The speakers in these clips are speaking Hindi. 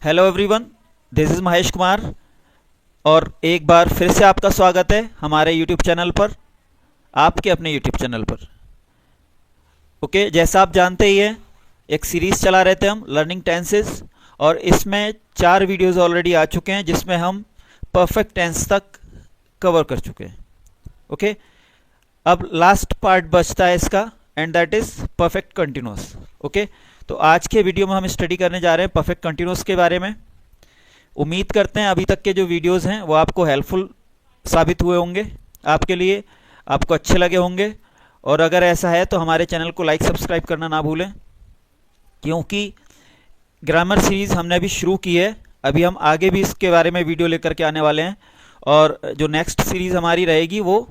Hello everyone, this is Mahesh Kumar और एक बार फिर से आपका स्वागत है हमारे यूट्यूब चैनल पर, आपके अपने यूट्यूब चैनल पर। ओके, जैसा आप जानते ही हैं, एक सीरीज़ चला रहे थे हम लर्निंग टेंसेस और इसमें 4 वीडियोस ऑलरेडी आ चुके हैं जिसमें हम परफेक्ट टेंस तक कवर कर चुके हैं। ओके, अब लास्ट पार्ट बचता है इसका and that is perfect continuous. Okay, तो आज के वीडियो में हम स्टडी करने जा रहे हैं परफेक्ट कंटिन्यूअस के बारे में। उम्मीद करते हैं अभी तक के जो वीडियोस हैं वो आपको हेल्पफुल साबित हुए होंगे, आपके लिए आपको अच्छे लगे होंगे। और अगर ऐसा है तो हमारे चैनल को लाइक सब्सक्राइब करना ना भूलें, क्योंकि ग्रामर सीरीज़ हमने अभी शुरू की है। अभी हम आगे भी इसके बारे में वीडियो लेकर के आने वाले हैं और जो नेक्स्ट सीरीज़ हमारी रहेगी वो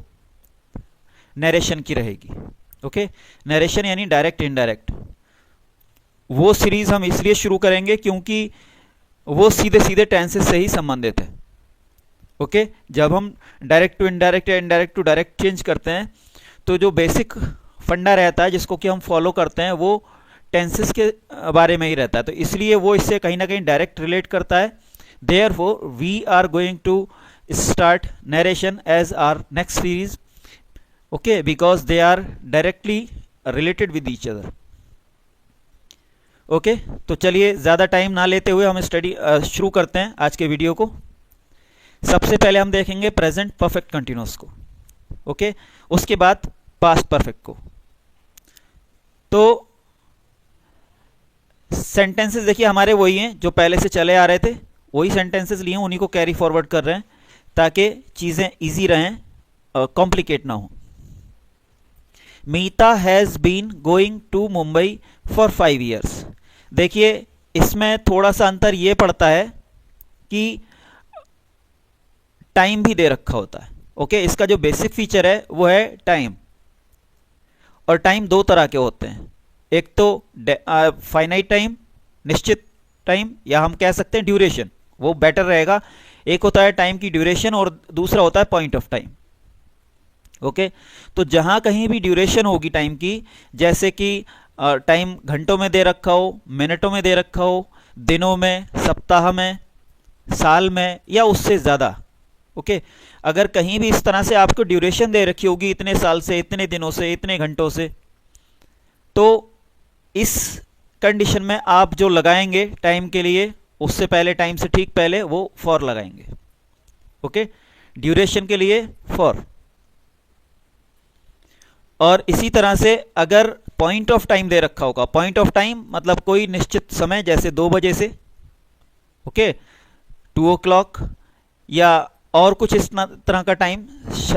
नरेशन की रहेगी। ओके, नरेशन यानी डायरेक्ट इनडायरेक्ट। वो सीरीज़ हम इसलिए शुरू करेंगे क्योंकि वो सीधे सीधे टेंसेस से ही संबंधित है। ओके, जब हम डायरेक्ट टू इनडायरेक्ट या इनडायरेक्ट टू डायरेक्ट चेंज करते हैं तो जो बेसिक फंडा रहता है जिसको कि हम फॉलो करते हैं वो टेंसेस के बारे में ही रहता है, तो इसलिए वो इससे कहीं ना कहीं डायरेक्ट रिलेट करता है। Therefore we are going to start narration as our next series. Okay, because they are directly related with each other. Okay, तो चलिए ज़्यादा टाइम ना लेते हुए हम स्टडी शुरू करते हैं आज के वीडियो को। सबसे पहले हम देखेंगे प्रेजेंट परफेक्ट कंटिन्यूअस को। ओके, उसके बाद पास्ट परफेक्ट को। तो सेंटेंसेस देखिए हमारे वही हैं जो पहले से चले आ रहे थे, वही सेंटेंसेस लिए हैं, उन्हीं को कैरी फॉरवर्ड कर रहे हैं ताकि चीज़ें इजी रहें, कॉम्प्लिकेट ना हो। Meeta has been going to Mumbai for 5 years। देखिए इसमें थोड़ा सा अंतर ये पड़ता है कि टाइम भी दे रखा होता है। ओके, इसका जो बेसिक फीचर है वो है टाइम, और टाइम 2 तरह के होते हैं। एक तो फाइनाइट टाइम, निश्चित टाइम, या हम कह सकते हैं ड्यूरेशन, वो बेटर रहेगा। एक होता है टाइम की ड्यूरेशन और दूसरा होता है पॉइंट ऑफ टाइम। ओके, तो जहां कहीं भी ड्यूरेशन होगी टाइम की, जैसे कि टाइम घंटों में दे रखा हो, मिनटों में दे रखा हो, दिनों में, सप्ताह में, साल में या उससे ज़्यादा। ओके, अगर कहीं भी इस तरह से आपको ड्यूरेशन दे रखी होगी इतने साल से, इतने दिनों से, इतने घंटों से, तो इस कंडीशन में आप जो लगाएंगे टाइम के लिए, उससे पहले, टाइम से ठीक पहले वो फॉर लगाएंगे। ओके, ड्यूरेशन के लिए फॉर। और इसी तरह से अगर पॉइंट ऑफ टाइम दे रखा होगा, पॉइंट ऑफ टाइम मतलब कोई निश्चित समय, जैसे 2 बजे से, ओके, 2 o'clock, या और कुछ इस तरह का टाइम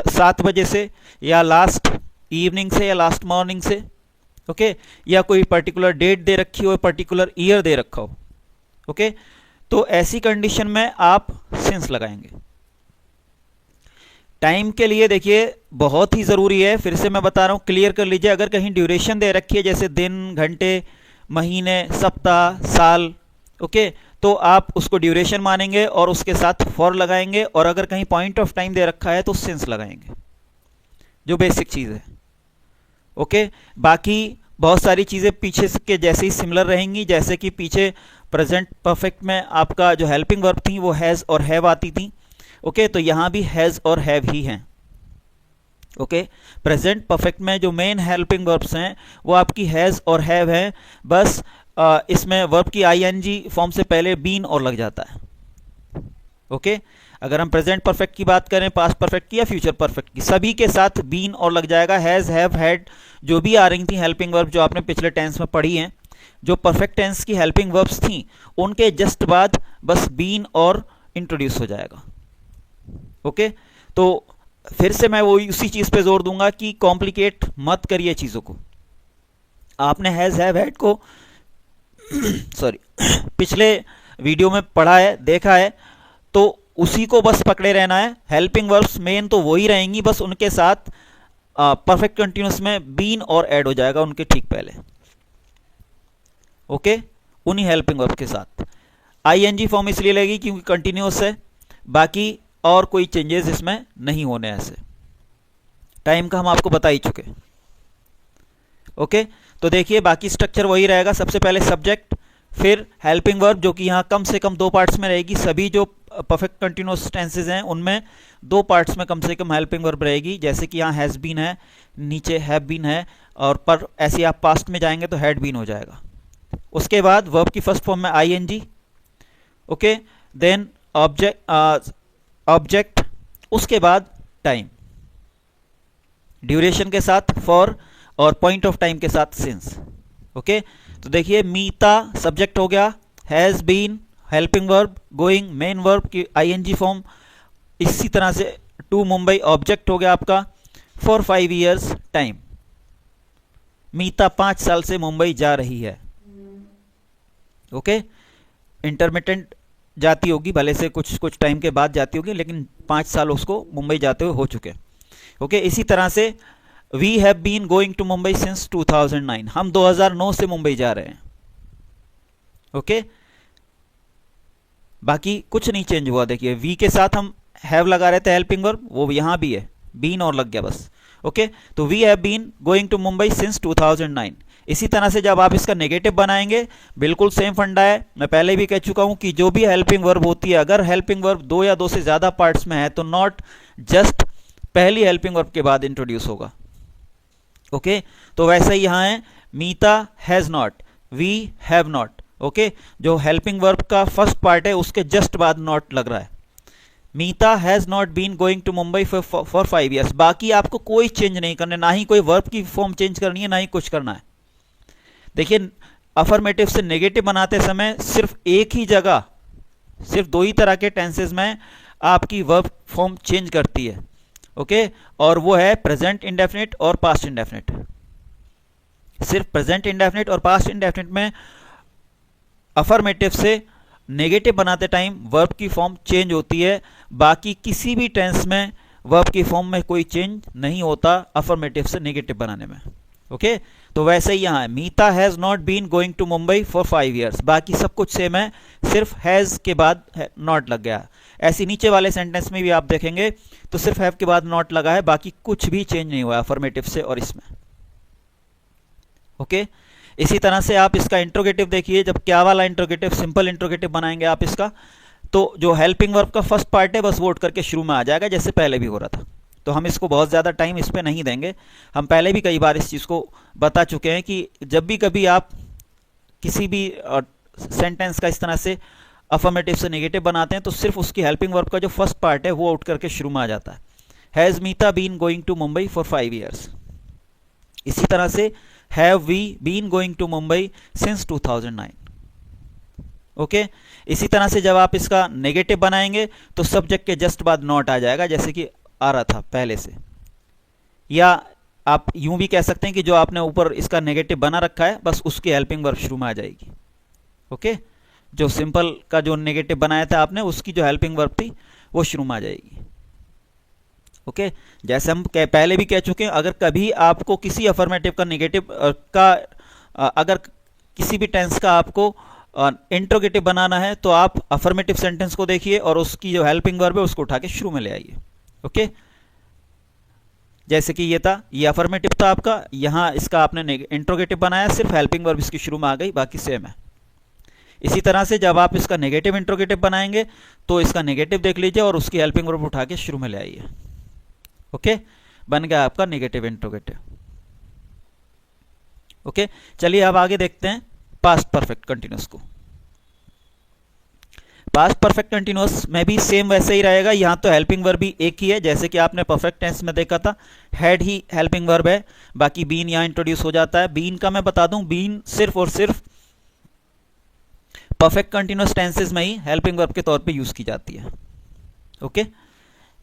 7 बजे से, या लास्ट इवनिंग से, या लास्ट मॉर्निंग से। ओके, या कोई पर्टिकुलर डेट दे रखी हो, पर्टिकुलर ईयर दे रखा हो। ओके, तो ऐसी कंडीशन में आप सिंस लगाएंगे। टाइम के लिए देखिए बहुत ही ज़रूरी है, फिर से मैं बता रहा हूँ, क्लियर कर लीजिए। अगर कहीं ड्यूरेशन दे रखी है जैसे दिन, घंटे, महीने, सप्ताह, साल, ओके, तो आप उसको ड्यूरेशन मानेंगे और उसके साथ फॉर लगाएंगे। और अगर कहीं पॉइंट ऑफ टाइम दे रखा है तो सिंस लगाएंगे, जो बेसिक चीज़ है। ओके, बाकी बहुत सारी चीज़ें पीछे के जैसे ही सिमिलर रहेंगी, जैसे कि पीछे प्रेजेंट परफेक्ट में आपका जो हेल्पिंग वर्ब थी वो हैज़ और हैव आती थी। ओके, तो यहाँ भी हैज़ और हैव ही हैं। ओके, प्रेजेंट परफेक्ट में जो मेन हेल्पिंग वर्ब्स हैं वो आपकी हैज़ और हैव हैं। बस इसमें वर्ब की आईएनजी फॉर्म से पहले बीन और लग जाता है। ओके, अगर हम प्रेजेंट परफेक्ट की बात करें, पास्ट परफेक्ट की या फ्यूचर परफेक्ट की, सभी के साथ बीन और लग जाएगा। हैज़, हैव, हैड जो भी आ रही थी हेल्पिंग वर्ब जो आपने पिछले टेंस में पढ़ी हैं, जो परफेक्ट टेंस की हेल्पिंग वर्ब्स थी, उनके जस्ट बाद बस बीन और इंट्रोड्यूस हो जाएगा। ओके, तो फिर से मैं वो उसी चीज़ पे जोर दूंगा कि कॉम्प्लिकेट मत करिए चीज़ों को। आपने हैज़, हैव, हैड को सॉरी पिछले वीडियो में पढ़ा है, देखा है, तो उसी को बस पकड़े रहना है। हेल्पिंग वर्ब्स मेन तो वही रहेंगी, बस उनके साथ परफेक्ट कंटिन्यूअस में बीन और ऐड हो जाएगा उनके ठीक पहले। ओके, उन्हीं हेल्पिंग वर्ब के साथ आईएनजी फॉर्म इसलिए लगेगी क्योंकि कंटिन्यूअस है, बाकी और कोई चेंजेस इसमें नहीं होने। ऐसे टाइम का हम आपको बता ही चुके। ओके, तो देखिए बाकी स्ट्रक्चर वही रहेगा। सबसे पहले सब्जेक्ट, फिर हेल्पिंग वर्ब जो कि यहाँ कम से कम 2 पार्ट्स में रहेगी। सभी जो परफेक्ट कंटिन्यूअस टेंसेज हैं उनमें 2 पार्ट्स में कम से कम हेल्पिंग वर्ब रहेगी, जैसे कि यहाँ हैज़ बीन है, नीचे हैव बीन है, और पर ऐसे आप पास्ट में जाएंगे तो हैड बीन हो जाएगा। उसके बाद वर्ब की फर्स्ट फॉर्म में आईएनजी, ओके, देन ऑब्जेक्ट, उसके बाद टाइम, ड्यूरेशन के साथ फॉर और पॉइंट ऑफ टाइम के साथ सिंस। ओके, तो देखिए मीता सब्जेक्ट हो गया, has been helping verb, going main verb की आईएनजी फॉर्म, इसी तरह से टू मुंबई ऑब्जेक्ट हो गया आपका, फॉर 5 years टाइम, मीता 5 साल से मुंबई जा रही है। ओके, इंटरमिटेंट जाती होगी, भले से कुछ टाइम के बाद जाती होगी, लेकिन 5 साल उसको मुंबई जाते हुए हो चुके। ओके, इसी तरह से we have been going to Mumbai since 2009, हम 2009 से मुंबई जा रहे हैं। ओके, बाकी कुछ नहीं चेंज हुआ। देखिए वी के साथ हम हैव लगा रहे थे हेल्पिंग वर्ब, वो यहां भी है, बीन और लग गया बस। ओके, तो we have been going to Mumbai since 2009। इसी तरह से जब आप इसका नेगेटिव बनाएंगे, बिल्कुल सेम फंडा है, मैं पहले भी कह चुका हूं कि जो भी हेल्पिंग वर्ब होती है, अगर हेल्पिंग वर्ब 2 या 2 से ज्यादा पार्ट्स में है तो नॉट जस्ट पहली हेल्पिंग वर्ब के बाद इंट्रोड्यूस होगा। ओके, तो वैसे ही यहां है, Meeta has not, we have not. Okay, जो हेल्पिंग वर्ब का फर्स्ट पार्ट है उसके जस्ट बाद नॉट लग रहा है। Meeta has not been going to Mumbai for 5 years। बाकी आपको कोई चेंज नहीं करना, ना ही कोई वर्ब की फॉर्म चेंज करनी है, ना ही कुछ करना है। देखिए अफर्मेटिव से नेगेटिव बनाते समय सिर्फ एक ही जगह, सिर्फ 2 ही तरह के टेंसेस में आपकी वर्ब फॉर्म चेंज करती है। ओके, और वो है प्रेजेंट इंडेफिनिट और पास्ट इंडेफिनिट। सिर्फ प्रेजेंट इंडेफिनिट और पास्ट इंडेफिनिट में अफर्मेटिव से नेगेटिव बनाते टाइम वर्ब की फॉर्म चेंज होती है, बाकी किसी भी टेंस में वर्ब की फॉर्म में कोई चेंज नहीं होता अफर्मेटिव से नेगेटिव बनाने में। ओके, तो वैसे ही यहां है, Meeta has not been going to Mumbai for 5 years, बाकी सब कुछ सेम है, सिर्फ हैज के बाद नॉट लग गया। ऐसे नीचे वाले सेंटेंस में भी आप देखेंगे तो सिर्फ हैव के बाद नॉट लगा है, बाकी कुछ भी चेंज नहीं हुआ अफर्मेटिव से और इसमें। ओके, इसी तरह से आप इसका इंट्रोगेटिव देखिए, जब क्या वाला इंट्रोगेटिव, सिंपल इंट्रोगेटिव बनाएंगे आप इसका, तो जो हेल्पिंग वर्ब का फर्स्ट पार्ट है बस वो उठ करके शुरू में आ जाएगा, जैसे पहले भी हो रहा था। तो हम इसको बहुत ज़्यादा टाइम इस पर नहीं देंगे, हम पहले भी कई बार इस चीज़ को बता चुके हैं कि जब भी कभी आप किसी भी सेंटेंस का इस तरह से अफर्मेटिव से नेगेटिव बनाते हैं तो सिर्फ उसकी हेल्पिंग वर्ब का जो फर्स्ट पार्ट है वो उठ करके शुरू में आ जाता है। Has Meeta been going to Mumbai for 5 years। इसी तरह से have we been going to Mumbai since 2009। Okay, इसी तरह से जब आप इसका नेगेटिव बनाएंगे तो सब्जेक्ट के जस्ट बाद नॉट आ जाएगा, जैसे कि आ रहा था पहले से, या आप यूं भी कह सकते हैं कि जो आपने ऊपर इसका नेगेटिव बना रखा है बस उसकी हेल्पिंग वर्ब शुरू में आ जाएगी। ओके, जो सिंपल का जो नेगेटिव बनाया था आपने उसकी जो हेल्पिंग वर्ब थी वो शुरू में आ जाएगी। ओके, जैसे हम पहले भी कह चुके हैं, अगर कभी आपको किसी अफर्मेटिव का नेगेटिव का अगर किसी भी टेंस का आपको इंट्रोगेटिव बनाना है तो आप अफर्मेटिव सेंटेंस को देखिए और उसकी जो हेल्पिंग वर्ब है उसको उठा के शुरू में ले आइए। ओके, जैसे कि ये था, ये अफर्मेटिव था आपका, यहां इसका आपने इंट्रोगेटिव बनाया, सिर्फ हेल्पिंग वर्ब इसकी शुरू में आ गई, बाकी सेम है। इसी तरह से जब आप इसका नेगेटिव इंट्रोगेटिव बनाएंगे तो इसका नेगेटिव देख लीजिए और उसकी हेल्पिंग वर्ब उठा के शुरू में ले आइए। ओके, बन गया आपका नेगेटिव इंट्रोगेटिव। ओके, चलिए अब आगे देखते हैं पास्ट परफेक्ट कंटिन्यूअस को। पास्ट परफेक्ट कंटिन्यूअस में भी सेम वैसे ही रहेगा, यहां तो हेल्पिंग वर्ब भी एक ही है, जैसे कि आपने परफेक्ट टेंस में देखा था, हैड ही हेल्पिंग वर्ब है, बाकी बीन यहां इंट्रोड्यूस हो जाता है। बीन का मैं बता दूं, बीन सिर्फ और सिर्फ परफेक्ट कंटिन्यूअस टेंसेस में ही हेल्पिंग वर्ब के तौर पे यूज की जाती है। Okay,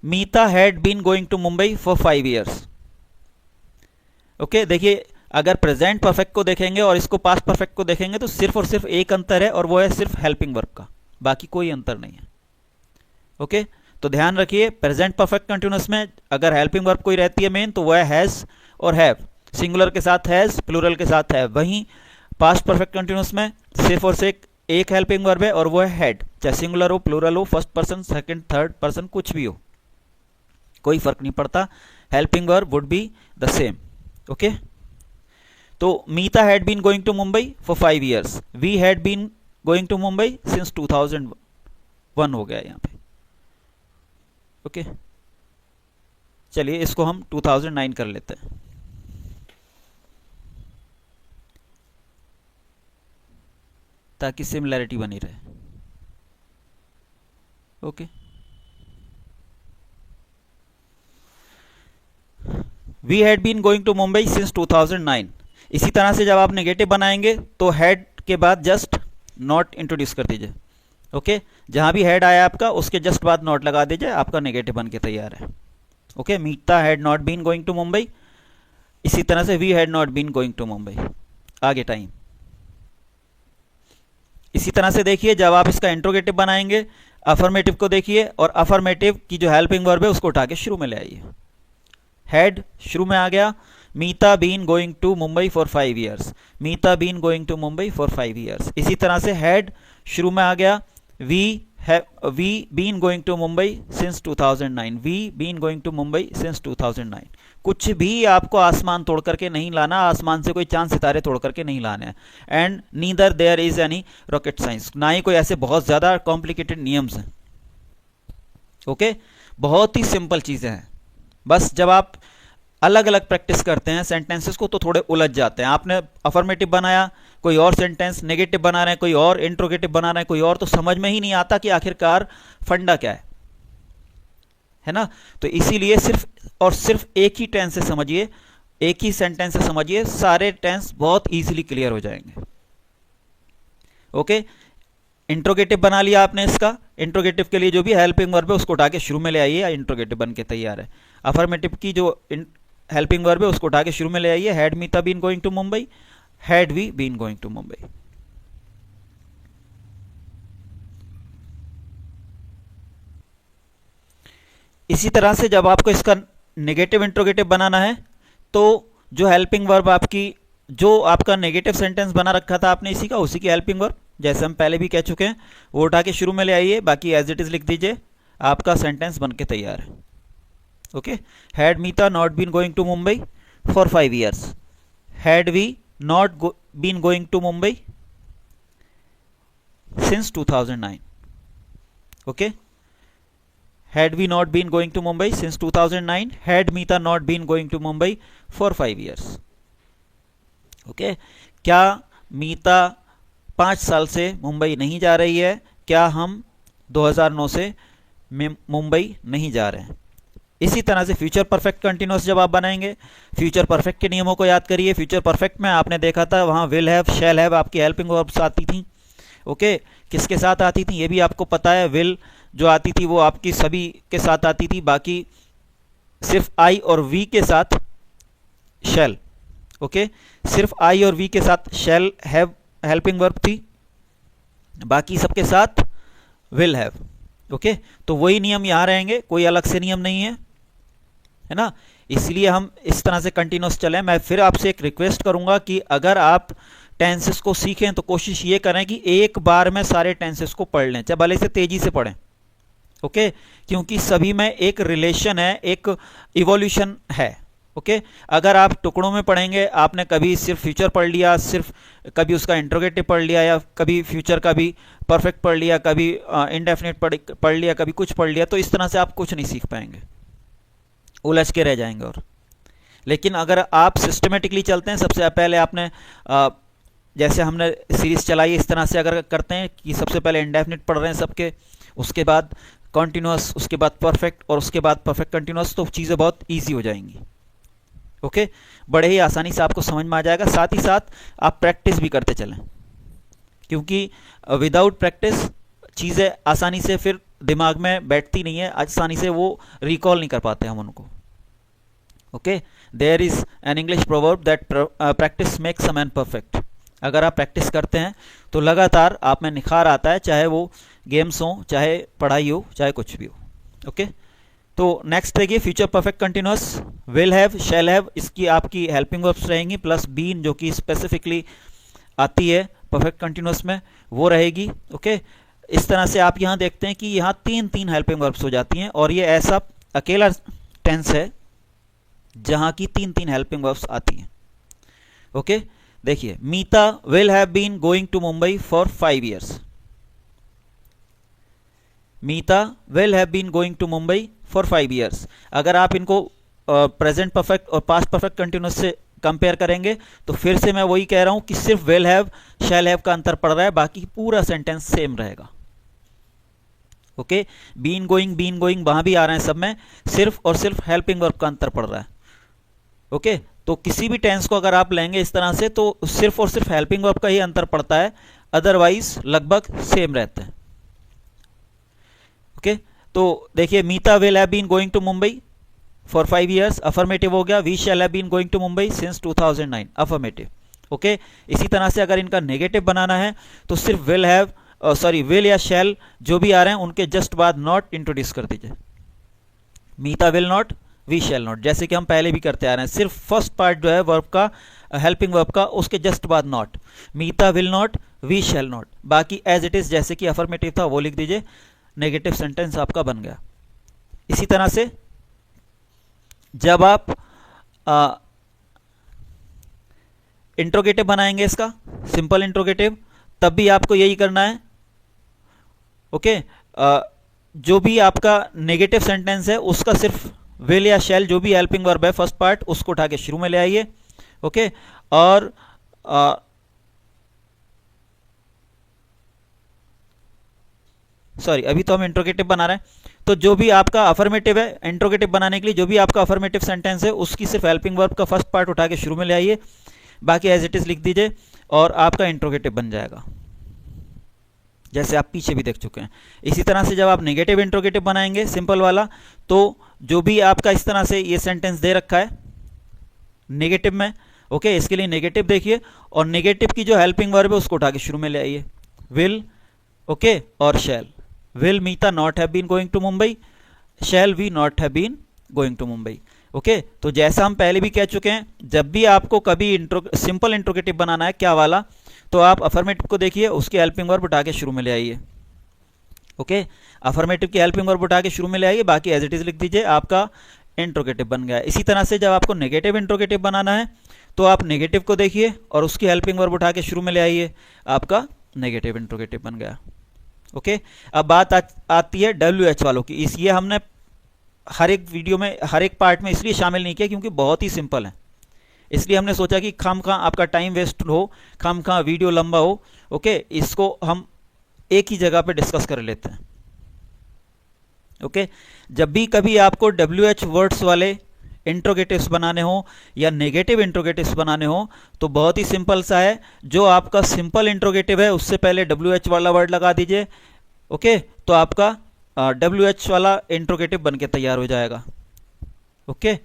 Meeta had been going to Mumbai for 5 years। Okay, देखिए अगर प्रेजेंट परफेक्ट को देखेंगे और इसको पास्ट परफेक्ट को देखेंगे तो सिर्फ और सिर्फ एक अंतर है और वो है सिर्फ हेल्पिंग वर्ब का, बाकी कोई अंतर नहीं है। ओके, तो ध्यान रखिए प्रेजेंट परफेक्ट कंटिन्यूअस में अगर हेल्पिंग वर्ब कोई रहती है मेन तो वह है हैज और हैव, सिंगुलर के साथ हैज, प्लूरल के साथ हैव। वहीं पास्ट परफेक्ट कंटिन्यूअस में सिर्फ और सिर्फ एक हेल्पिंग वर्ब है और वो है हैड, चाहे सिंगुलर हो, प्लूरल हो, first person, second, third person, कुछ भी हो, कोई फर्क नहीं पड़ता, helping verb would be the same. Okay, तो Meeta had been going to Mumbai for 5 years, we had been going to Mumbai since 2001 हो गया यहाँ पे। ओके, चलिए इसको हम 2009 कर लेते हैं। ताकि सिमिलैरिटी बनी रहे। Okay, we had been going to Mumbai since 2009। इसी तरह से जब आप नेगेटिव बनाएंगे तो हैड के बाद जस्ट नॉट इंट्रोड्यूस कर दीजिए। ओके, जहां भी हेड आया आपका उसके जस्ट बाद नॉट लगा दीजिए, आपका नेगेटिव बन के तैयार है। Okay, Meeta had not been going to Mumbai. इसी तरह से we had not been going to Mumbai. आगे टाइम। इसी तरह से देखिए जब आप इसका इंट्रोगेटिव बनाएंगे, अफर्मेटिव को देखिए और अफर्मेटिव की जो हेल्पिंग वर्ब है उसको उठा के शुरू में ले आइए। हैड शुरू में आ गया, Meeta been going to Mumbai for 5 years. Meeta been going to Mumbai for 5 years. इसी तरह से हैड शुरू में आ गया, we been going to Mumbai since 2009। We been going to Mumbai since 2009। कुछ भी आपको आसमान तोड़ करके नहीं लाना, आसमान से कोई चांद सितारे तोड़ करके नहीं लाने हैं। And neither there is any rocket science, ना ही कोई ऐसे बहुत ज़्यादा कॉम्प्लिकेटेड नियम्स हैं। ओके, बहुत ही सिंपल चीज़ें हैं। बस जब आप अलग अलग प्रैक्टिस करते हैं सेंटेंसेस को तो थोड़े उलझ जाते हैं। आपने अफर्मेटिव बनाया, कोई और सेंटेंस नेगेटिव बना रहे हैं, कोई और इंट्रोगेटिव बना रहे हैं, कोई और, तो समझ में ही नहीं आता कि आखिरकार फंडा क्या है ना। तो इसीलिए सिर्फ और सिर्फ एक ही टेंस से समझिए, एक ही सेंटेंस से समझिए, सारे टेंस बहुत इजीली क्लियर हो जाएंगे। ओके, इंट्रोगेटिव बना लिया आपने इसका। इंट्रोगेटिव के लिए जो भी हेल्पिंग वर्ब है उसको उठा के शुरू में ले आइए, इंट्रोगेटिव बन के तैयार है। अफर्मेटिव की जो हेल्पिंग वर्ब है उसको उठा के शुरू में ले आइए। Had Meeta been going to Mumbai, had we been going to Mumbai. इसी तरह से जब आपको इसका नेगेटिव इंट्रोगेटिव बनाना है तो जो हेल्पिंग वर्ब आपकी, जो आपका नेगेटिव सेंटेंस बना रखा था आपने इसी का, उसी की हेल्पिंग वर्ब जैसे हम पहले भी कह चुके हैं वो उठा के शुरू में ले आइए, बाकी एज इट इज लिख दीजिए, आपका सेंटेंस बन के तैयार है। Okay, had Meeta not been going to Mumbai for 5 years. Had we not been going to Mumbai since 2009। Okay, had we not been going to Mumbai since 2009, had Meeta not been going to Mumbai for 5 years. Okay, क्या मीता 5 साल से मुंबई नहीं जा रही है? क्या हम 2009 से मुंबई नहीं जा रहे हैं? इसी तरह से फ्यूचर परफेक्ट कंटिन्यूअस जब आप बनाएंगे, फ्यूचर परफेक्ट के नियमों को याद करिए। फ्यूचर परफेक्ट में आपने देखा था वहाँ विल हैव, शैल हैव आपकी हेल्पिंग वर्ब्स आती थी। ओके, किसके साथ आती थी ये भी आपको पता है। विल जो आती थी वो आपकी सभी के साथ आती थी, बाकी सिर्फ आई और वी के साथ शैल। ओके, सिर्फ आई और वी के साथ शैल हैव हेल्पिंग वर्ब थी, बाकी सबके साथ विल हैव। ओके, तो वही नियम यहाँ रहेंगे, कोई अलग से नियम नहीं है ना। इसलिए हम इस तरह से कंटिन्यूस चलें। मैं फिर आपसे एक रिक्वेस्ट करूंगा कि अगर आप टेंसेस को सीखें तो कोशिश ये करें कि एक बार में सारे टेंसेस को पढ़ लें, चाहे भले से तेजी से पढ़ें। ओके, क्योंकि सभी में एक रिलेशन है, एक इवोल्यूशन है। ओके, अगर आप टुकड़ों में पढ़ेंगे, आपने कभी सिर्फ फ्यूचर पढ़ लिया, सिर्फ कभी उसका इंट्रोगेटिव पढ़ लिया, या कभी फ्यूचर का भी परफेक्ट पढ़ लिया, कभी इंडेफिनिट पढ़ लिया, कभी कुछ पढ़ लिया, तो इस तरह से आप कुछ नहीं सीख पाएंगे, उलझ के रह जाएंगे। और लेकिन अगर आप सिस्टमेटिकली चलते हैं, सबसे पहले आपने जैसे हमने सीरीज चलाई इस तरह से अगर करते हैं कि सबसे पहले इंडेफिनिट पढ़ रहे हैं सबके, उसके बाद कॉन्टिन्यूअस, उसके बाद परफेक्ट और उसके बाद परफेक्ट कंटिन्यूअस, तो चीज़ें बहुत ईजी हो जाएंगी। ओके, बड़े ही आसानी से आपको समझ में आ जाएगा। साथ ही साथ आप प्रैक्टिस भी करते चलें, क्योंकि विदाउट प्रैक्टिस चीज़ें आसानी से फिर दिमाग में बैठती नहीं है, आसानी से वो रिकॉल नहीं कर पाते हम उनको। Okay, there is an English proverb that practice makes a man perfect. अगर आप प्रैक्टिस करते हैं तो लगातार आप में निखार आता है, चाहे वो गेम्स हो, चाहे पढ़ाई हो, चाहे कुछ भी हो। ओके, तो नेक्स्ट देखिए future perfect continuous, will have, shall have, इसकी आपकी हेल्पिंग वर्ब्स रहेंगी, प्लस बीन जो कि स्पेसिफिकली आती है परफेक्ट कंटिन्यूअस में, वो रहेगी। ओके, इस तरह से आप यहाँ देखते हैं कि यहाँ तीन हेल्पिंग वर्ब्स हो जाती हैं, और ये ऐसा अकेला टेंस है जहाँ की तीन हेल्पिंग वर्ब्स आती हैं। ओके, देखिए, Meeta will have been going to Mumbai for 5 years. Meeta will have been going to Mumbai for 5 years. अगर आप इनको प्रेजेंट परफेक्ट और पास्ट परफेक्ट कंटिन्यूस से कंपेयर करेंगे तो फिर से मैं वही कह रहा हूं कि सिर्फ विल हैव शैल हैव का अंतर पड़ रहा है, बाकी पूरा सेंटेंस सेम रहेगा। ओके, बीन गोइंग वहां भी आ रहे हैं सब में, सिर्फ और सिर्फ हेल्पिंग वर्ब का अंतर पड़ रहा है। ओके, तो किसी भी टेंस को अगर आप लेंगे इस तरह से तो सिर्फ और सिर्फ हेल्पिंग वर्ब का ही अंतर पड़ता है, अदरवाइज लगभग सेम रहते हैं। ओके, तो देखिए, Meeta will have been going to Mumbai for 5 years, affirmative हो गया। We shall have been going to Mumbai since 2009, affirmative. Okay, इसी तरह से अगर इनका नेगेटिव बनाना है तो सिर्फ विल हैव विल या शैल जो भी आ रहे हैं उनके जस्ट बाद नॉट इंट्रोड्यूस कर दीजिए। Meeta will not, we shall not, जैसे कि हम पहले भी करते आ रहे हैं, सिर्फ फर्स्ट पार्ट जो है वर्ब का, हेल्पिंग वर्ब का, उसके जस्ट बाद not. Meeta will not, we shall not, बाकी एज इट इज जैसे कि अफर्मेटिव था वो लिख दीजिए, नेगेटिव सेंटेंस आपका बन गया। इसी तरह से जब आप इंट्रोगेटिव बनाएंगे इसका, सिंपल इंट्रोगेटिव, तब भी आपको यही करना है। ओके, जो भी आपका नेगेटिव सेंटेंस है उसका सिर्फ विल या शैल जो भी हेल्पिंग वर्ब है फर्स्ट पार्ट उसको उठा के शुरू में ले आइए। ओके, और सॉरी, अभी तो हम इंट्रोगेटिव बना रहे हैं, तो जो भी आपका अफर्मेटिव है, इंट्रोगेटिव बनाने के लिए जो भी आपका अफर्मेटिव सेंटेंस है उसकी सिर्फ हेल्पिंग वर्ब का फर्स्ट पार्ट उठा के शुरू में ले आइए, बाकी एज इट इज लिख दीजिए और आपका इंट्रोगेटिव बन जाएगा, जैसे आप पीछे भी देख चुके हैं। इसी तरह से जब आप नेगेटिव इंट्रोगेटिव बनाएंगे सिंपल वाला, तो जो भी आपका इस तरह से ये सेंटेंस दे रखा है नेगेटिव में, ओके, इसके लिए नेगेटिव देखिए और नेगेटिव की जो हेल्पिंग वर्ब है उसको उठा के शुरू में ले आइए, विल, ओके, और shall. Will Meeta not have been going to Mumbai, shall we not have been going to Mumbai. Okay, तो जैसा हम पहले भी कह चुके हैं, जब भी आपको कभी सिंपल इंट्रोगेटिव बनाना है क्या वाला, तो आप अफर्मेटिव को देखिए, उसकी हेल्पिंग वर्ब उठा के शुरू में ले आइए। ओके, अफर्मेटिव की हेल्पिंग वर्ब उठा के शुरू में ले आइए, बाकी एज इट इज लिख दीजिए, आपका इंट्रोगेटिव बन गया। इसी तरह से जब आपको नेगेटिव इंट्रोगेटिव बनाना है तो आप नेगेटिव को देखिए और उसकी हेल्पिंग वर्ब उठा के शुरू में ले आइए, आपका नेगेटिव इंट्रोगेटिव बन गया। ओके, अब बात आती है WH वालों की। ये हमने हर एक वीडियो में, हर एक पार्ट में इसलिए शामिल नहीं किया क्योंकि बहुत ही सिंपल है, इसलिए हमने सोचा कि खामखा आपका टाइम वेस्ट हो, खामखा वीडियो लंबा हो। ओके, इसको हम एक ही जगह पे डिस्कस कर लेते हैं। ओके, जब भी कभी आपको WH वर्ड्स वाले इंट्रोगेटिव्स बनाने हो या नेगेटिव इंट्रोगेटिव्स बनाने हो तो बहुत ही सिंपल सा है, जो आपका सिंपल इंट्रोगेटिव है उससे पहले WH वाला वर्ड लगा दीजिए। ओके, तो आपका WH वाला इंट्रोगेटिव बन के तैयार हो जाएगा। ओके,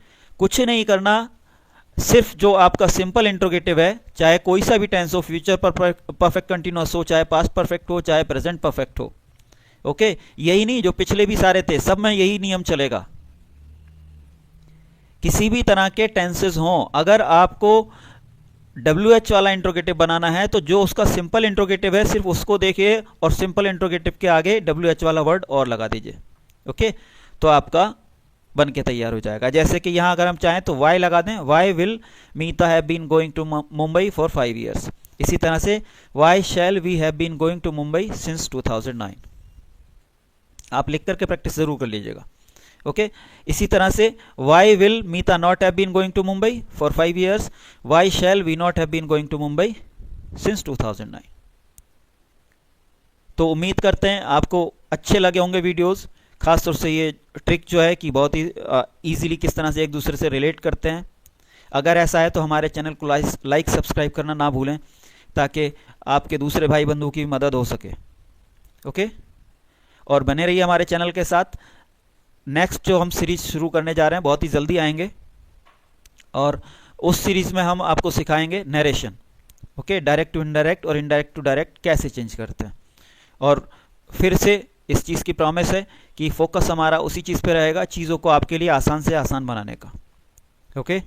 कुछ नहीं करना, सिर्फ जो आपका सिंपल इंट्रोगेटिव है, चाहे कोई सा भी टेंस हो, फ्यूचर परफेक्ट कंटिन्यूअस हो, चाहे पास्ट परफेक्ट हो, चाहे प्रेजेंट परफेक्ट हो। ओके, यही नहीं, जो पिछले भी सारे थे सब में यही नियम चलेगा। किसी भी तरह के टेंसेस हों, अगर आपको WH वाला इंट्रोगेटिव बनाना है तो जो उसका सिंपल इंट्रोगेटिव है सिर्फ उसको देखिए और सिंपल इंट्रोगेटिव के आगे WH वाला वर्ड और लगा दीजिए। ओके, तो आपका बन के तैयार हो जाएगा। जैसे कि यहाँ अगर हम चाहें तो वाई लगा दें, why will Meeta have been going to Mumbai for 5 years. इसी तरह से why shall we have been going to Mumbai since 2009। आप लिख करके प्रैक्टिस जरूर कर लीजिएगा। ओके, इसी तरह से why will Meeta not have been going to Mumbai for 5 years, why shall we not have been going to Mumbai since 2009। तो उम्मीद करते हैं आपको अच्छे लगे होंगे वीडियोस, खासतौर से ये ट्रिक जो है कि बहुत ही ईजिली किस तरह से एक दूसरे से रिलेट करते हैं। अगर ऐसा है तो हमारे चैनल को लाइक सब्सक्राइब करना ना भूलें ताकि आपके दूसरे भाई बंधु की मदद हो सके। ओके, और बने रहिए हमारे चैनल के साथ। नेक्स्ट जो हम सीरीज शुरू करने जा रहे हैं बहुत ही जल्दी आएंगे और उस सीरीज में हम आपको सिखाएंगे narration. Okay, direct to indirect और इनडायरेक्ट टू डायरेक्ट कैसे चेंज करते हैं। और फिर से इस चीज़ की प्रॉमिस है कि फोकस हमारा उसी चीज़ पे रहेगा, चीज़ों को आपके लिए आसान से आसान बनाने का। ओके,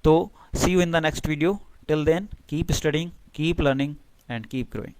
तो see you in the next video. Till then keep studying, keep learning and keep growing.